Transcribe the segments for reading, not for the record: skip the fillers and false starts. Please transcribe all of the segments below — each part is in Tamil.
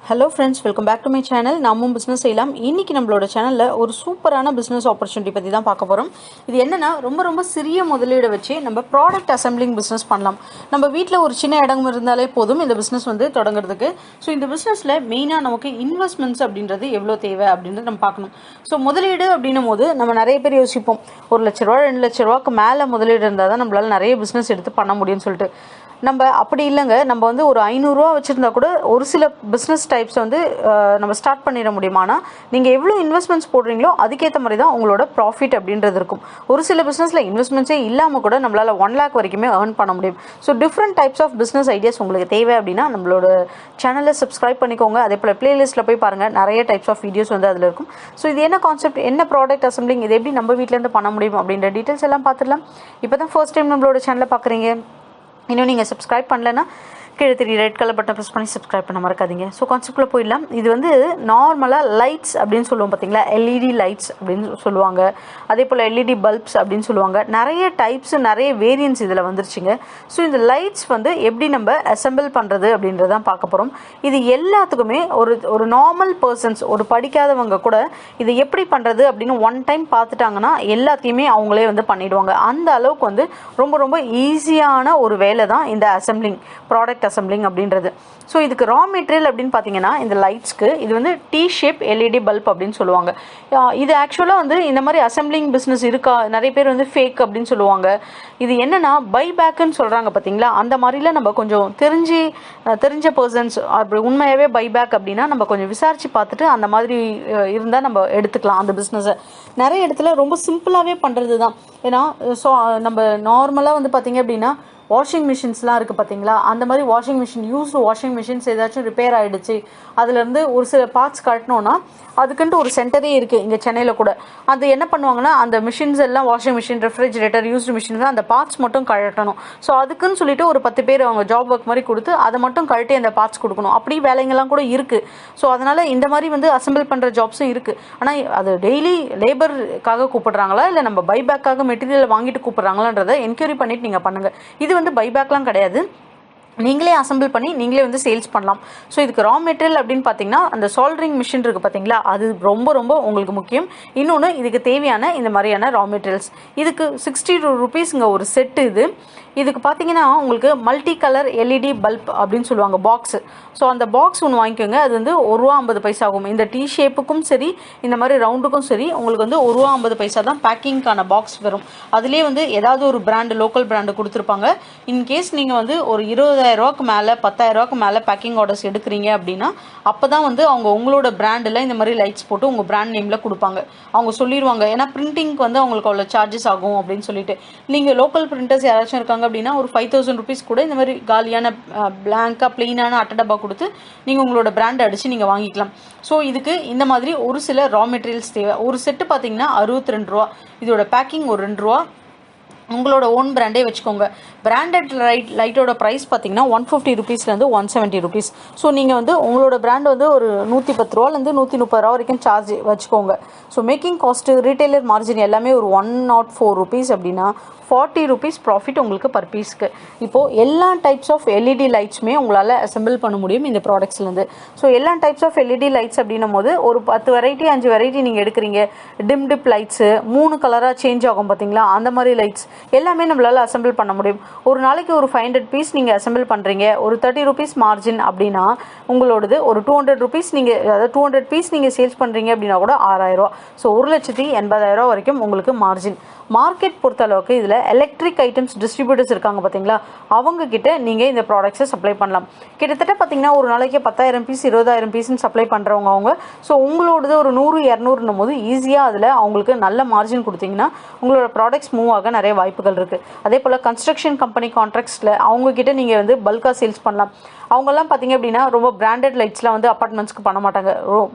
Hello friends, welcome back to my channel. namumbusinessseiyalaam. இன்னைக்கு நம்மளோட சேனல்ல ஒரு சூப்பரான business opportunity பத்தி தான் பார்க்க போறோம். இது என்னன்னா ரொம்ப சிறிய முதலீடு வச்சு நம்ம ப்ராடக்ட் அசெம்பிளிங் business பண்ணலாம். நம்ம வீட்ல ஒரு சின்ன இடம் இருந்தாலே போதும் இந்த business வந்து தொடங்கிறதுக்கு. சோ இந்த businessல மெயினா நமக்கு இன்வெஸ்ட்மென்ட்ஸ் அப்படின்றது எவ்வளவு தேவை அப்படின்றது நம்ம பார்க்கணும். சோ முதலீடு அப்படினும்போது நம்ம நிறைய பேர் யோசிப்போம். 1 லட்சம் ரூபாய் 2 லட்சம் ரூபாய்க்கு மேல முதலீடு இருந்தா தான் நம்மளால நிறைய business எடுத்து பண்ண முடியும்னு சொல்லிட்டு நம்ம அப்படி இல்லைங்க. நம்ம வந்து ஒரு 500 ரூபா வச்சிருந்தா கூட ஒரு சில பிஸ்னஸ் டைப்ஸ் வந்து நம்ம ஸ்டார்ட் பண்ணிட முடியுமானா நீங்கள் எவ்வளோ இன்வெஸ்ட்மெண்ட்ஸ் போடுறீங்களோ அதுக்கேற்ற மாதிரி தான் உங்களோட ப்ராஃபிட் அப்படின்றது இருக்கும். ஒரு சில பிஸ்னஸில் இன்வெஸ்ட்மெண்ட்ஸே இல்லாமல் கூட நம்மளால் 1 lakh வரைக்குமே ஏர்ன் பண்ண முடியும். So different types of business ideas உங்களுக்கு தேவை அப்படின்னா நம்மளோட சேனலை சப்ஸ்கிரைப் பண்ணிக்கோங்க. அதே போல் பிளேலிஸ்ட்டில் போய் பாருங்கள், நிறைய டைப்ஸ் ஆஃப் வீடியோஸ் வந்து அதில் இருக்கும். ஸோ இது என்ன கான்செப்ட், என்ன ப்ராடக்ட் அசம்பிளிங், இது எப்படி நம்ம வீட்டிலேருந்து பண்ண முடியும் அப்படின்ற டீட்டெயில்ஸ் எல்லாம் பார்த்துடலாம். இப்போ தான் ஃபர்ஸ்ட் டைம் நம்மளோட சேனலை பார்க்குறீங்க, இன்னும் நீங்கள் சப்ஸ்கிரைப் பண்ணலைன்னா கீழே தெரிய ரெட் கலர் பட்டன் ப்ரெஸ் பண்ணி சப்ஸ்கிரைப் பண்ண மறக்காதீங்க. ஸோ கான்செப்டில் போயிடலாம். இது வந்து நார்மலாக லைட்ஸ் அப்படின்னு சொல்லுவோம் பார்த்தீங்களா, எல்இடி லைட்ஸ் அப்படின்னு சொல்லுவாங்க. அதே போல் எல்இடி பல்ப்ஸ் அப்படின்னு சொல்லுவாங்க. நிறைய டைப்ஸு நிறைய வேரியன்ஸ் இதில் வந்துருச்சுங்க. ஸோ இந்த லைட்ஸ் வந்து எப்படி நம்ம அசெம்பிள் பண்ணுறது அப்படின்றதான் பார்க்க போகிறோம். இது எல்லாத்துக்குமே ஒரு நார்மல் பர்சன்ஸ், ஒரு படிக்காதவங்க கூட இதை எப்படி பண்ணுறது அப்படின்னு ஒன் டைம் பார்த்துட்டாங்கன்னா எல்லாத்தையுமே அவங்களே வந்து பண்ணிடுவாங்க. அந்த அளவுக்கு வந்து ரொம்ப ஈஸியான ஒரு வேலை தான் இந்த அசெம்பிளிங், ப்ராடக்ட் அசெம்பிளிங் அப்படின்றது. ஸோ இதுக்கு ரா மெட்டீரியல் அப்படின்னு பார்த்தீங்கன்னா இந்த லைட்ஸ்க்கு இது வந்து டி ஷேப் எல்இடி பல்ப் அப்படின்னு சொல்லுவாங்க. இது ஆக்சுவலாக வந்து இந்த மாதிரி அசெம்பிளிங் பிஸ்னஸ் இருக்கா, நிறைய பேர் வந்து ஃபேக் அப்படின்னு சொல்லுவாங்க. இது என்னன்னா பைபேக்குன்னு சொல்கிறாங்க பார்த்தீங்களா, அந்த மாதிரிலாம் நம்ம கொஞ்சம் தெரிஞ்ச பர்சன்ஸ் அப்படி உண்மையாகவே பைபேக் அப்படின்னா நம்ம கொஞ்சம் விசாரித்து பார்த்துட்டு அந்த மாதிரி இருந்தால் நம்ம எடுத்துக்கலாம் அந்த பிஸ்னஸை. நிறைய இடத்துல ரொம்ப சிம்பிளாகவே பண்ணுறது தான். ஏன்னா ஸோ நம்ம நார்மலாக வந்து பார்த்தீங்க அப்படின்னா வாஷிங் மிஷின்ஸ்லாம் இருக்குது பார்த்தீங்களா, அந்த மாதிரி washing machine, used washing machines ஏதாச்சும் ரிப்பேர் ஆகிடுச்சு, அதுலேருந்து ஒரு சில பார்ட்ஸ் கட்டணும்னா அதுக்குன்ட்டு ஒரு சென்டரே இருக்குது இங்கே சென்னையில் கூட. அது என்ன பண்ணுவாங்கன்னா அந்த மிஷின்ஸ் எல்லாம், washing machine, refrigerator, used machines அந்த பார்ட்ஸ் மட்டும் கழட்டணும். ஸோ அதுக்குன்னு சொல்லிட்டு ஒரு 10 பேர் அவங்க ஜாப் ஒர்க் மாதிரி கொடுத்து அதை மட்டும் கழட்டி அந்த பார்ட்ஸ் கொடுக்கணும். அப்படி வேலைங்கள்லாம் கூட இருக்குது. ஸோ அதனால் இந்த மாதிரி வந்து அசெம்பிள் பண்ணுற ஜாப்ஸும் இருக்குது. ஆனால் அது டெய்லி லேபருக்காக கூப்பிடுறாங்களா இல்லை நம்ம பைபேக்காக மெட்டீரியல் வாங்கிட்டு கூப்பிட்றாங்களான்றதை என்கொயரி பண்ணிவிட்டு நீங்கள் பண்ணுங்கள். இது வந்து பைபேக்லாம் கிடையாது, நீங்களே அசெம்பிள் பண்ணி நீங்களே வந்து சேல்ஸ் பண்ணலாம். ஸோ இதுக்கு ரா மெட்டீரியல் அப்படின்னு பார்த்தீங்கன்னா அந்த சால்டரிங் மிஷின் இருக்குது பார்த்தீங்களா, அது ரொம்ப உங்களுக்கு முக்கியம். இன்னொன்று இதுக்கு தேவையான இந்த மாதிரியான ரா மெட்டீரியல்ஸ். இதுக்கு 60 rupeesங்க ஒரு செட்டு. இதுக்கு பார்த்தீங்கன்னா உங்களுக்கு மல்டி கலர் எல்இடி பல்ப் அப்படின்னு சொல்லுவாங்க பாக்ஸு. ஸோ அந்த பாக்ஸ் ஒன்று வாங்கிக்கோங்க. அது வந்து ₹1.50 ஆகும். இந்த டி ஷேப்புக்கும் சரி இந்த மாதிரி ரவுண்டுக்கும் சரி உங்களுக்கு வந்து ₹1.50 தான் பேக்கிங்க்கான பாக்ஸ் வரும். அதுலேயே வந்து ஏதாவது ஒரு பிராண்டு, லோக்கல் பிராண்டு கொடுத்துருப்பாங்க. இன்கேஸ் நீங்கள் வந்து ஒரு 20,000 ரூபாய்க்கு மேலே 10,000 ரூபாய்க்கு மேலே பேக்கிங் ஆர்டர்ஸ் எடுக்கிறீங்க அப்படின்னா அப்போ தான் வந்து அவங்க உங்களோட பிராண்டில் இந்த மாதிரி லைட்ஸ் போட்டு உங்கள் பிராண்ட் நேமில் கொடுப்பாங்க. அவங்க சொல்லிடுவாங்க, ஏன்னா பிரிண்டிங்க்கு வந்து அவங்களுக்கு அவ்வளோ சார்ஜஸ் ஆகும் அப்படின்னு சொல்லிட்டு. நீங்கள் லோக்கல் பிரிண்டர்ஸ் யாராச்சும் இருக்காங்க அப்படின்னா ஒரு 5,000 rupees கூட இந்த மாதிரி காலியான பிளாங்காக பிளெயினான அட்டடப்பா கொடுத்து நீங்கள் உங்களோட பிராண்ட் அடித்து நீங்கள் வாங்கிக்கலாம். ஸோ இதுக்கு இந்த மாதிரி ஒரு சில ரா மெட்டீரியல்ஸ் தேவை. ஒரு செட்டு பார்த்தீங்கன்னா 62 ரூபா. இதோட பேக்கிங் ஒரு 2 ரூபா. உங்களோட ஓன் பிராண்டே வச்சுக்கோங்க. பிராண்டட் லைட்டோட ப்ரைஸ் பார்த்தீங்கன்னா 150 rupeesலேருந்து 170 rupees. ஸோ நீங்கள் வந்து உங்களோட பிராண்ட் வந்து ஒரு 110 ரூபாலேருந்து 130 ரூபா வரைக்கும் சார்ஜ் வச்சுக்கோங்க. So making cost, retailer margin எல்லாமே ஒரு 104 rupees அப்படின்னா 40 rupees ப்ராஃபிட் உங்களுக்கு பர் பீஸ்க்கு. இப்போது எல்லா டைப்ஸ் ஆஃப் எல்இடி லைட்ஸுமே உங்களால் அசெம்பிள் பண்ண முடியும் இந்த ப்ராடக்ட்ஸ்லேருந்து. ஸோ எல்லா டைப்ஸ் ஆஃப் எல்இடி லைட்ஸ் அப்படின்னும் போது ஒரு 10 வெரைட்டி 5 வெரைட்டி நீங்கள் எடுக்கிறீங்க. டிப் லைட்ஸு 3 கலராக சேஞ்ச் ஆகும் பார்த்தீங்களா, அந்த மாதிரி லைட்ஸ் எல்லாமே நம்மளால் அசெம்பிள் பண்ண முடியும். ஒரு நாளைக்கு ஒரு 500 பீஸ் நீங்கள் அசெம்பிள் பண்ணுறீங்க, ஒரு 30 rupees மார்ஜின் அப்படின்னா உங்களோடது ஒரு 200 rupees நீங்கள், அதாவது 200 பீஸ் நீங்கள் சேல்ஸ் பண்ணுறீங்க அப்படின்னா கூட 6,000 ரூபா. ஸோ 1,80,000 ரூபா வரைக்கும் உங்களுக்கு மார்ஜின். மார்க்கெட் பொறுத்த அளவுக்கு இதில் எலக்ட்ரிக் ஐட்டம்ஸ் டிஸ்ட்ரிபியூட்டர்ஸ் இருக்காங்க பார்த்தீங்களா, அவங்க கிட்ட நீங்கள் இந்த ப்ராடக்ட்ஸை சப்ளை பண்ணலாம். கிட்டத்தட்ட பார்த்தீங்கன்னா ஒரு நாளைக்கு 10,000 பீஸ் 20,000 பீஸ்ன்னு சப்ளை பண்ணுறவங்க அவங்க. ஸோ உங்களோடது ஒரு 100-200 போது ஈஸியாக அதில் அவங்களுக்கு நல்ல மார்ஜின் கொடுத்தீங்கன்னா உங்களோட ப்ராடக்ட்ஸ் மூவ் ஆக நிறைய வாய்ப்புகள் இருக்குது. அதே போல் கன்ஸ்ட்ரக்ஷன் கம்பெனி கான்ட்ராக்ட்ஸில் அவங்கக்கிட்ட நீங்கள் வந்து பல்காக சேல்ஸ் பண்ணலாம். அவங்கெல்லாம் பார்த்தீங்க அப்படின்னா ரொம்ப பிராண்டட் லைட்ஸ்லாம் வந்து அப்பார்ட்மெண்ட்ஸ்க்கு பண்ண மாட்டாங்க.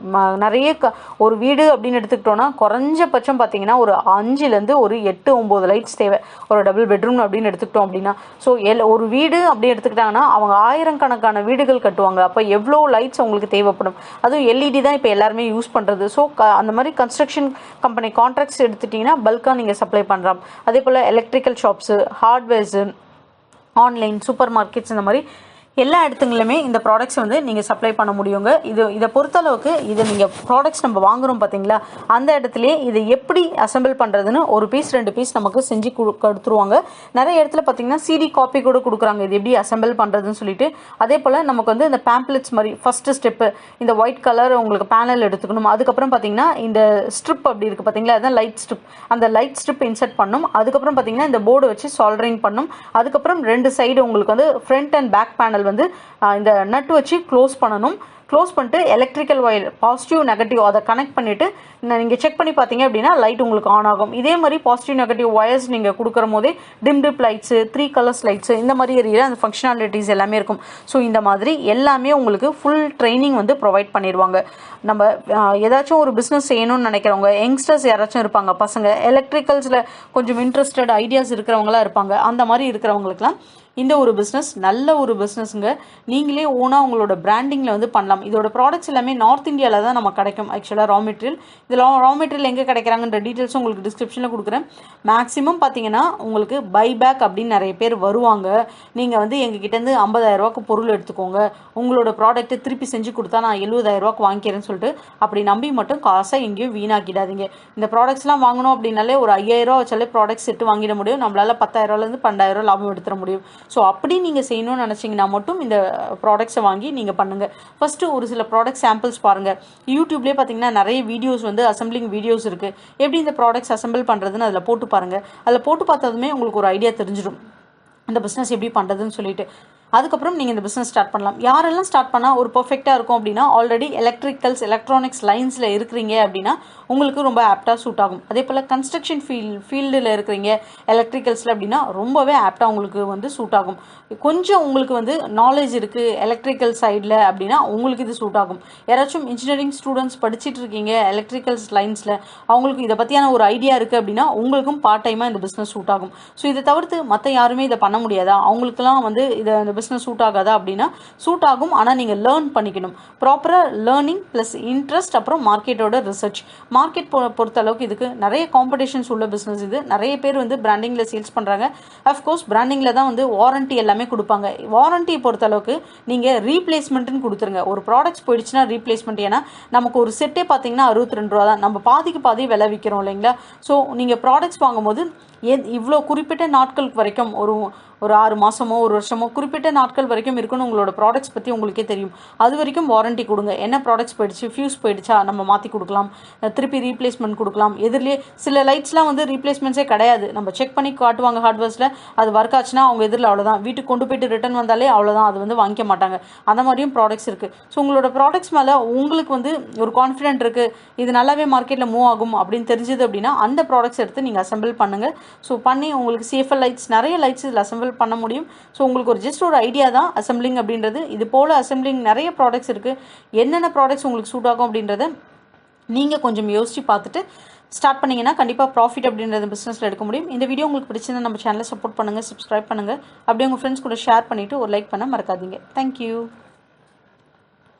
நிறைய ஒரு வீடு அப்படின்னு எடுத்துக்கிட்டோன்னா குறைஞ்சபட்சம் பார்த்தீங்கன்னா ஒரு 5லேருந்து ஒரு 8-9 லைட்ஸ் தேவை. ஒரு டபுள் பெட்ரூம் அப்படின்னு எடுத்துக்கிட்டோம் அப்படின்னா ஸோ ஒரு வீடு அப்படி எடுத்துக்கிட்டாங்கன்னா அவங்க 1000கணக்கான வீடுகள் கட்டுவாங்க. அப்போ எவ்வளோ லைட்ஸ் அவங்களுக்கு தேவைப்படும். அதுவும் எல்இடி தான் இப்போ எல்லாருமே யூஸ் பண்ணுறது. ஸோ அந்த மாதிரி கன்ஸ்ட்ரக்ஷன் கம்பெனி கான்ட்ராக்ட்ஸ் எடுத்துட்டிங்கன்னா பல்காக நீங்கள் சப்ளை பண்ணுறோம். அதே போல் electrical shops, hardwares, online, supermarkets, இந்த மாதிரி எல்லா இடத்துங்களுமே இந்த ப்ராடக்ட்ஸ் வந்து நீங்கள் சப்ளை பண்ண முடியுங்க. இதை பொறுத்தளவுக்கு இதை நீங்கள் ப்ராடக்ட்ஸ் நம்ம வாங்குகிறோம் பார்த்தீங்களா, அந்த இடத்துலையே இதை எப்படி அசெம்பிள் பண்ணுறதுன்னு ஒரு பீஸ் 2 பீஸ் நமக்கு செஞ்சு கொடுத்துருவாங்க. நிறைய இடத்துல பார்த்தீங்கன்னா சிடி காப்பி கூட கொடுக்குறாங்க, இது எப்படி அசெம்பிள் பண்ணுறதுன்னு சொல்லிட்டு. அதே போல் நமக்கு வந்து இந்த பேம்ப்ளெட்ஸ் மாதிரி ஃபஸ்ட்டு ஸ்டெப்பு இந்த ஒயிட் கலர் உங்களுக்கு பேனல் எடுத்துக்கணும். அதுக்கப்புறம் பார்த்தீங்கன்னா இந்த ஸ்ட்ரிப் அப்படி இருக்குது பார்த்தீங்களா, அதுதான் லைட் ஸ்ட்ரிப். அந்த லைட் ஸ்ட்ரிப் இன்சர்ட் பண்ணணும். அதுக்கப்புறம் பார்த்தீங்கன்னா இந்த போர்டு வச்சு சால்டரிங் பண்ணும். அதுக்கப்புறம் 2 சைடு உங்களுக்கு வந்து ஃப்ரண்ட் அண்ட் பேக் பேனல் வந்து இந்த நட் வச்சு க்ளோஸ் பண்ணணும். க்ளோஸ் பண்ணிட்டு எலக்ட்ரிக்கல் ஒயர் பாசிட்டிவ் நெகட்டிவ் அதை கனெக்ட் பண்ணிவிட்டு நீங்கள் செக் பண்ணி பார்த்தீங்க அப்படின்னா லைட் உங்களுக்கு ஆன் ஆகும். இதே மாதிரி பாசிட்டிவ் நெகட்டிவ் ஒயர்ஸ் நீங்கள் கொடுக்குற போதே டிப் லைட்ஸு 3 கலர்ஸ் லைட்ஸு இந்த மாதிரி ஏரியா அந்த ஃபங்க்ஷனாலிட்டிஸ் எல்லாமே இருக்கும். ஸோ இந்த மாதிரி எல்லாமே உங்களுக்கு ஃபுல் ட்ரைனிங் வந்து ப்ரொவைட் பண்ணிடுவாங்க. நம்ம ஏதாச்சும் ஒரு பிஸ்னஸ் செய்யணும்னு நினைக்கிறவங்க யங்ஸ்டர்ஸ் யாராச்சும் இருப்பாங்க, பசங்க எலக்ட்ரிக்கல்ஸில் கொஞ்சம் இன்ட்ரெஸ்டட் ஐடியாஸ் இருக்கிறவங்களாம் இருப்பாங்க. அந்த மாதிரி இருக்கிறவங்களுக்குலாம் இந்த ஒரு பிஸ்னஸ் நல்ல ஒரு பிஸ்னஸுங்க. நீங்களே ஓனாக உங்களோட பிராண்டிங்கில் வந்து பண்ணலாம். இதோட ப்ராடக்ட்ஸ் எல்லாமே நார்த் இந்தியாவில் தான் நம்ம கிடைக்கும். ஆக்சுவலாக ரா மெட்டீரியல் இதில் ரா மெட்டீரியல் எங்கே கிடைக்கிறாங்கன்ற டீட்டெயில்ஸும் உங்களுக்கு டிஸ்கிரிப்ஷனில் கொடுக்குறேன். மேக்ஸிமம் பார்த்தீங்கன்னா உங்களுக்கு பைபேக் அப்படின்னு நிறைய பேர் வருவாங்க. நீங்கள் வந்து எங்ககிட்டேருந்து 50,000 ரூபாய்க்கு பொருள் எடுத்துக்கோங்க, உங்களோட ப்ராடக்ட்டை திருப்பி செஞ்சு கொடுத்தா நான் 70,000 ரூபாய்க்கு வாங்கிக்கிறேன்னு சொல்லிட்டு அப்படி நம்பி மட்டும் காசை எங்கேயும் வீணாக்கிடாதீங்க. இந்த ப்ராடக்ட்ஸ்லாம் வாங்கணும் அப்படின்னாலே ஒரு 5,000 ரூபா வச்சாலே ப்ராடக்ட்ஸ் செட்டு வாங்கிட முடியும். நம்மளால் 10,000 12,000 லாபம் எடுத்துட முடியும். ஸோ அப்படி நீங்கள் செய்யணும்னு நினச்சிங்கன்னா மட்டும் இந்த ப்ராடக்ட்ஸை வாங்கி நீங்கள் பண்ணுங்கள். ஃபஸ்ட்டு ஒரு சில ப்ராடக்ட் சாம்பிள்ஸ் பாருங்கள். யூடியூப்லேயே பார்த்தீங்கன்னா நிறைய வீடியோஸ் வந்து அசம்பிளிங் வீடியோஸ் இருக்குது. எப்படி இந்த ப்ராடக்ட்ஸ் அசம்பிள் பண்ணுறதுன்னு அதில் போட்டு பாருங்கள். அதில் போட்டு பார்த்ததுமே உங்களுக்கு ஒரு ஐடியா தெரிஞ்சிடும் இந்த பிஸ்னஸ் எப்படி பண்ணுறதுன்னு சொல்லிட்டு. அதுக்கப்புறம் நீங்கள் இந்த பிஸ்னஸ் ஸ்டார்ட் பண்ணலாம். யாரெல்லாம் ஸ்டார்ட் பண்ணால் ஒரு பர்ஃபெக்டாக இருக்கும் அப்படின்னா, ஆல்ரெடி எலக்ட்ரானிக்ஸ் லைன்ஸில் இருக்கிறீங்க அப்படின்னா உங்களுக்கு ரொம்ப ஆப்டாக சூட் ஆகும். அதே போல் கன்ஸ்ட்ரக்ஷன் ஃபீல்டில் இருக்கிறீங்க எலக்ட்ரிக்கல்ஸில் அப்படின்னா ரொம்பவே ஆப்டாக உங்களுக்கு வந்து சூட் ஆகும். கொஞ்சம் உங்களுக்கு வந்து நாலேஜ் இருக்குது எலக்ட்ரிக்கல் சைடில் அப்படின்னா உங்களுக்கு இது சூட் ஆகும். யாராச்சும் இன்ஜினியரிங் ஸ்டூடெண்ட்ஸ் படிச்சுட்டு இருக்கீங்க எலக்ட்ரிக்கல்ஸ் லைன்ஸில், அவங்களுக்கு இதை பற்றியான ஒரு ஐடியா இருக்குது அப்படின்னா உங்களுக்கும் பார்ட் டைமாக இந்த பிஸ்னஸ் சூட் ஆகும். ஸோ இதை தவிர்த்து மற்ற யாருமே இதை பண்ண முடியாதா, அவங்களுக்குலாம் வந்து இந்த பிஸ்னஸ் சூட் ஆகாதா அப்படின்னா சூட் ஆகும். ஆனால் நீங்கள் லேர்ன் பண்ணிக்கணும். ப்ராப்பராக லேர்னிங் ப்ளஸ் இன்ட்ரெஸ்ட், அப்புறம் மார்க்கெட்டோட ரிசர்ச். மார்க்கெட் பொறுத்த அளவுக்கு இதுக்கு நிறைய காம்படிஷன்ஸ் உள்ள பிஸ்னஸ் இது. நிறைய பேர் வந்து பிராண்டிங்கில் சேல்ஸ் பண்ணுறாங்க. அஃப்கோர்ஸ் பிராண்டிங்கில் தான் வந்து வாரண்ட்டி எல்லாமே கொடுப்பாங்க. வாரண்ட்டி பொறுத்த அளவுக்கு நீங்கள் ரீப்ளேஸ்மெண்ட்டுன்னு கொடுத்துருங்க. ஒரு ப்ராடக்ட்ஸ் போயிடுச்சுன்னா ரீப்ளேஸ்மெண்ட். ஏன்னா நமக்கு ஒரு செட்டே பார்த்தீங்கன்னா 62 ரூபா தான். நம்ம பாதிக்கு பாதி விலை விற்கிறோம் இல்லைங்களா. ஸோ நீங்கள் ப்ராடக்ட்ஸ் வாங்கும்போது இவ்வளோ குறிப்பிட்ட நாட்களுக்கு வரைக்கும் ஒரு 6 மாதமோ 1 வருஷமோ குறிப்பிட்ட நாட்கள் வரைக்கும் இருக்குன்னு உங்களோட ப்ராடக்ட்ஸ் பற்றி உங்களுக்கே தெரியும். அது வரைக்கும் வாரண்ட்டி கொடுங்க. என்ன ப்ராடக்ட்ஸ் போயிடுச்சு, ஃபியூஸ் போயிடுச்சா நம்ம மாற்றி கொடுக்கலாம், திருப்பி ரீப்ளேஸ்மெண்ட் கொடுக்கலாம். எதிரிலே சில லைட்ஸ்லாம் வந்து ரீப்ளேஸ்மெண்ட்ஸே கிடையாது. நம்ம செக் பண்ணி காட்டுவாங்க ஹார்ட்வேர்ஸில், அது ஒர்க் ஆச்சுன்னா அவங்க எதிரில் அவ்வளோதான், வீட்டுக்கு கொண்டு போயிட்டு ரிட்டர்ன் வந்தாலே அவ்வளோதான், அது வந்து வாங்கிக்க மாட்டாங்க. அந்த மாதிரியும் ப்ராடக்ட்ஸ் இருக்குது. ஸோ உங்களோட ப்ராடக்ட்ஸ் மேலே உங்களுக்கு வந்து ஒரு கான்ஃபிடென்ட் இருக்குது, இது நல்லாவே மார்க்கெட்டில் மூவ் ஆகும் அப்படின்னு தெரிஞ்சது அப்படின்னா அந்த ப்ராடக்ட்ஸ் எடுத்து நீங்கள் அசெம்பிள் பண்ணுங்கள். ஸோ பண்ணி உங்களுக்கு சேஃபர் லைட்ஸ் நிறைய லைட்ஸ் இதில் அசெம்பிள் பண்ண முடியும். ஸோ உங்களுக்கு ஜஸ்ட் ஒரு ஐடியா தான் அசெம்பிளிங் அப்படின்றது. இது போல் அசெம்பிளிங் நிறைய ப்ராடக்ட்ஸ் இருக்குது. என்னென்ன ப்ராடக்ட்ஸ் உங்களுக்கு சூட் ஆகும் அப்படின்றத நீங்கள் கொஞ்சம் யோசித்து பார்த்துட்டு ஸ்டார்ட் பண்ணிங்கன்னா கண்டிப்பாக ப்ராஃபிட் அப்படின்றத பிஸ்னஸில் எடுக்க முடியும். இந்த வீடியோ உங்களுக்கு பிடிச்சிருந்தா நம்ம சேனலை சப்போர்ட் பண்ணுங்கள், சப்ஸ்கிரைப் பண்ணுங்கள். அப்படியே உங்கள் ஃப்ரெண்ட்ஸ் கூட ஷேர் பண்ணிவிட்டு ஒரு லைக் பண்ண மறக்காதீங்க. தேங்க்யூ.